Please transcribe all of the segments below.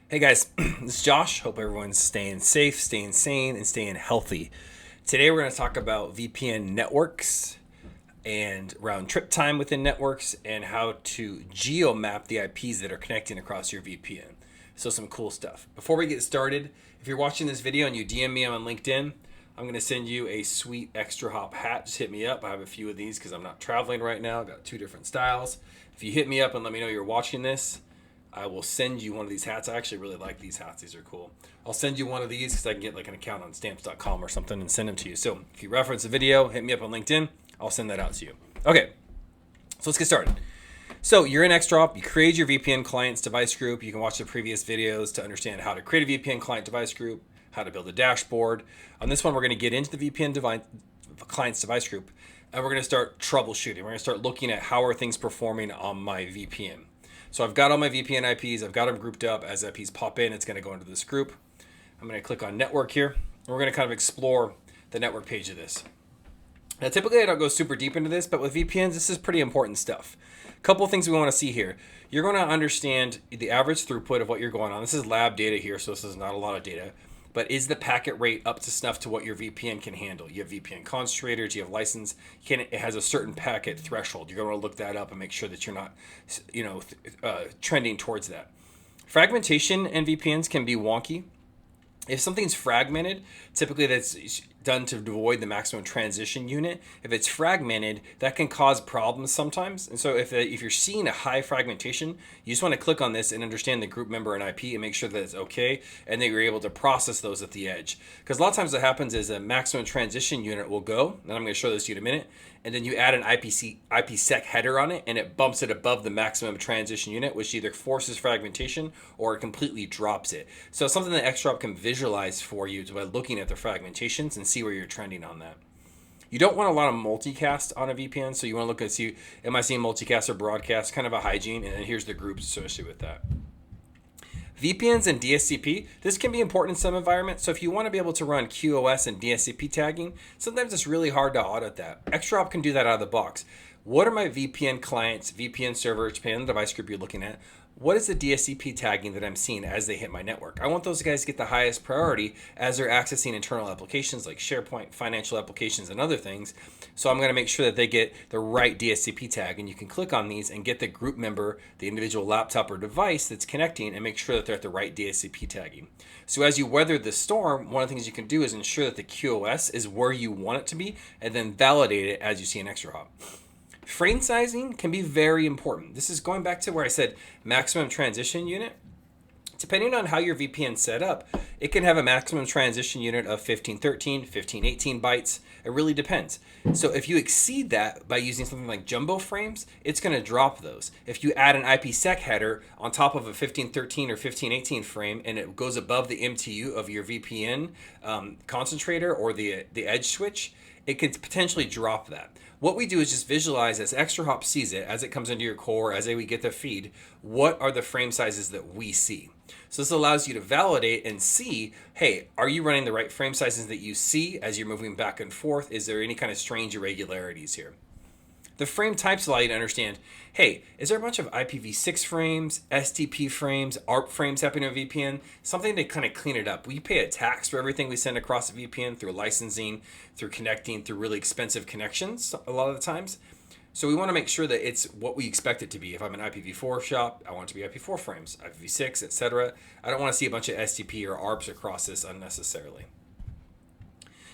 Hey guys, this is Josh. Hope everyone's staying safe, staying sane, and staying healthy. Today we're going to talk about VPN networks and round trip time within networks and how to geomap the IPs that are connecting across your VPN. So some cool stuff. Before we get started, if you're watching this video and you DM me on LinkedIn, I'm going to send you a sweet ExtraHop hat. Just hit me up. I have a few of these because I'm not traveling right now. I've got two different styles. If you hit me up and let me know you're watching this, I will send you one of these hats. I actually really like these hats. These are cool. I'll send you one of these because I can get like an account on stamps.com or something and send them to you. So if you reference a video, hit me up on LinkedIn. I'll send that out to you. Okay, so let's get started. So you're in ExtraHop. You create your VPN client's device group. You can watch the previous videos to understand how to create a VPN client device group, how to build a dashboard. On this one, we're going to get into the VPN client's device group, and we're going to start troubleshooting. We're going to start looking at how are things performing on my VPN. So I've got all my VPN IPs. I've got them grouped up. As IPs pop in, it's going to go into this group. I'm going to click on network here. And we're going to kind of explore the network page of this. Now, typically I don't go super deep into this, but with VPNs, this is pretty important stuff. A couple of things we want to see here. You're going to understand the average throughput of what you're going on. This is lab data here, so this is not a lot of data. But is the packet rate up to snuff to what your VPN can handle? You have VPN concentrator, do you have license? It has a certain packet threshold. You're going to look that up and make sure that you're not, trending towards that. Fragmentation in VPNs can be wonky. If something's fragmented, typically that's done to avoid the maximum transition unit. If it's fragmented, that can cause problems sometimes. And so if you're seeing a high fragmentation, you just want to click on this and understand the group member and IP and make sure that it's okay and that you're able to process those at the edge. Because a lot of times what happens is a maximum transition unit will go, and I'm going to show this to you in a minute, and then you add an IPsec header on it and it bumps it above the maximum transition unit, which either forces fragmentation or it completely drops it. So something that ExtraHop can visualize for you by looking at the fragmentations and see where you're trending on that. You don't want a lot of multicast on a VPN, so you want to look and see, am I seeing multicast or broadcast, kind of a hygiene, and then here's the groups associated with that. VPNs and DSCP, this can be important in some environments. So if you want to be able to run QoS and DSCP tagging, sometimes it's really hard to audit that. ExtraHop can do that out of the box. What are my VPN clients, VPN servers, depending on the device group you're looking at? What is the DSCP tagging that I'm seeing as they hit my network? I want those guys to get the highest priority as they're accessing internal applications like SharePoint, financial applications, and other things. So I'm going to make sure that they get the right DSCP tag. And you can click on these and get the group member, the individual laptop or device that's connecting, and make sure that they're at the right DSCP tagging. So as you weather the storm, one of the things you can do is ensure that the QoS is where you want it to be, and then validate it as you see in ExtraHop. Frame sizing can be very important. This is going back to where I said maximum transition unit. Depending on how your VPN set up, it can have a maximum transition unit of 1513, 1518 bytes. It really depends. So if you exceed that by using something like jumbo frames, it's going to drop those. If you add an IPsec header on top of a 1513 or 1518 frame and it goes above the MTU of your VPN concentrator or the edge switch, it could potentially drop that. What we do is just visualize as ExtraHop sees it, as it comes into your core, as we get the feed, what are the frame sizes that we see? So this allows you to validate and see, hey, are you running the right frame sizes that you see as you're moving back and forth? Is there any kind of strange irregularities here? The frame types allow you to understand, hey, is there a bunch of IPv6 frames, STP frames, ARP frames happening on VPN? Something to kind of clean it up. We pay a tax for everything we send across the VPN through licensing, through connecting, through really expensive connections a lot of the times. So we want to make sure that it's what we expect it to be. If I'm an IPv4 shop, I want it to be IPv4 frames, IPv6, etc. I don't want to see a bunch of STP or ARPs across this unnecessarily.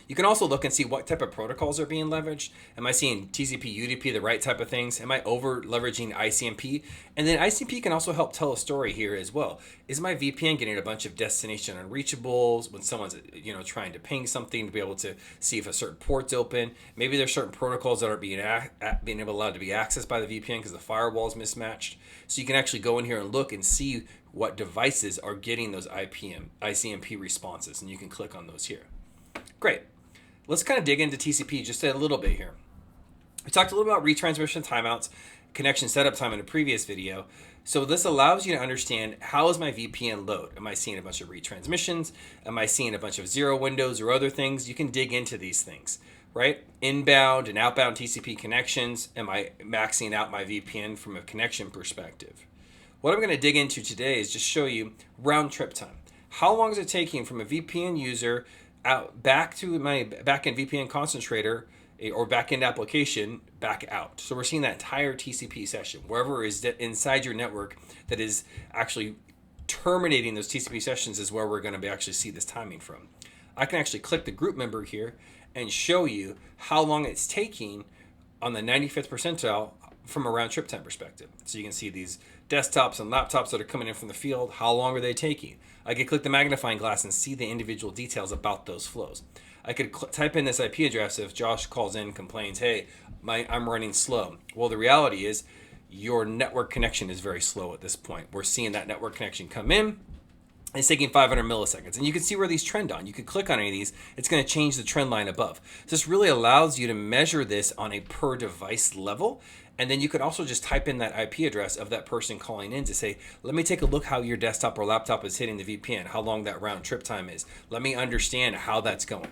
You can also look and see what type of protocols are being leveraged. Am I seeing TCP, UDP, the right type of things? Am I over leveraging ICMP? And then ICMP can also help tell a story here as well. Is my VPN getting a bunch of destination unreachables when someone's trying to ping something to be able to see if a certain port's open? Maybe there's certain protocols that are being allowed to be accessed by the VPN because the firewall is mismatched. So you can actually go in here and look and see what devices are getting those ICMP responses, and you can click on those here. Great. Let's kind of dig into TCP just a little bit here. We talked a little about retransmission timeouts, connection setup time in a previous video. So this allows you to understand, how is my VPN load? Am I seeing a bunch of retransmissions? Am I seeing a bunch of zero windows or other things? You can dig into these things, right? Inbound and outbound TCP connections. Am I maxing out my VPN from a connection perspective? What I'm going to dig into today is just show you round trip time. How long is it taking from a VPN user out back to my backend VPN concentrator or backend application back out? So we're seeing that entire TCP session, wherever is inside your network that is actually terminating those TCP sessions is where we're going to actually see this timing from. I can actually click the group member here and show you how long it's taking on the 95th percentile from a round trip time perspective. So you can see these desktops and laptops that are coming in from the field. How long are they taking? I could click the magnifying glass and see the individual details about those flows. I could type in this IP address if Josh calls in and complains, hey, I'm running slow. Well, the reality is your network connection is very slow at this point. We're seeing that network connection come in. It's taking 500 milliseconds. And you can see where these trend on. You could click on any of these. It's going to change the trend line above. So this really allows you to measure this on a per device level. And then you could also just type in that IP address of that person calling in to say, let me take a look how your desktop or laptop is hitting the VPN, how long that round trip time is. Let me understand how that's going.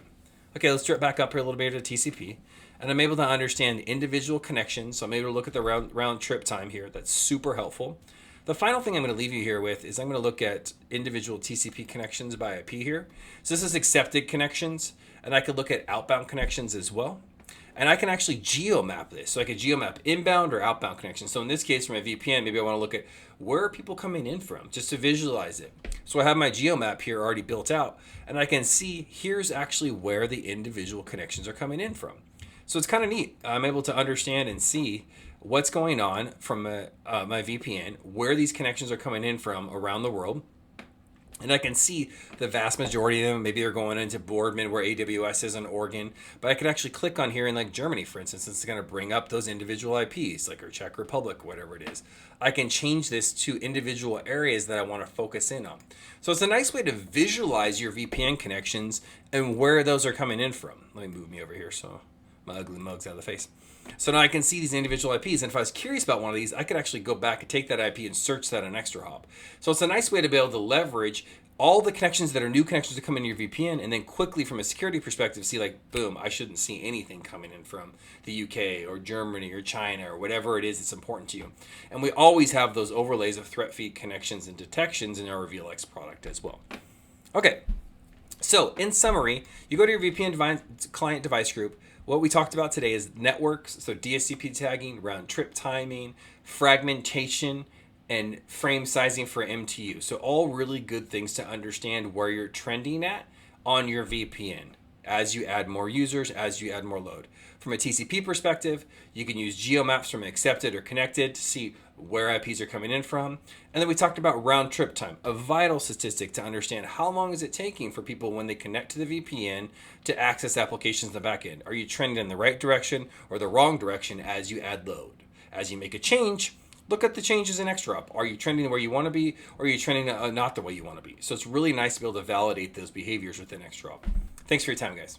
Okay, let's drop back up here a little bit to TCP. And I'm able to understand individual connections. So I'm able to look at the round trip time here. That's super helpful. The final thing I'm going to leave you here with is I'm going to look at individual TCP connections by IP here. So this is accepted connections, and I could look at outbound connections as well. And I can actually geomap this. So I could geomap inbound or outbound connections. So in this case, from a VPN, maybe I want to look at where are people coming in from, just to visualize it. So I have my geomap here already built out, and I can see here's actually where the individual connections are coming in from. So it's kind of neat. I'm able to understand and see what's going on from my VPN, where these connections are coming in from around the world. And I can see the vast majority of them. Maybe they're going into Boardman where AWS is in Oregon. But I could actually click on here in like Germany, for instance. It's going to bring up those individual IPs, like or Czech Republic, whatever it is. I can change this to individual areas that I want to focus in on. So it's a nice way to visualize your VPN connections and where those are coming in from. Let me move me over here so my ugly mug's out of the face. So now I can see these individual IPs, and if I was curious about one of these, I could actually go back and take that IP and search that on ExtraHop. So it's a nice way to be able to leverage all the connections that are new connections that come into your VPN, and then quickly from a security perspective see like, boom, I shouldn't see anything coming in from the UK or Germany or China or whatever it is that's important to you. And we always have those overlays of threat feed connections and detections in our RevealX product as well. Okay, so in summary, you go to your VPN client device group. What we talked about today is networks, so DSCP tagging, round trip timing, fragmentation, and frame sizing for MTU. So all really good things to understand where you're trending at on your VPN as you add more users, as you add more load. From a TCP perspective, you can use geomaps from accepted or connected to see where IPs are coming in from. And then we talked about round trip time, a vital statistic to understand how long is it taking for people when they connect to the VPN to access applications in the back end. Are you trending in the right direction or the wrong direction as you add load? As you make a change, look at the changes in ExtraHop. Are you trending where you want to be, or are you trending not the way you want to be? So it's really nice to be able to validate those behaviors within ExtraHop. Thanks for your time, guys.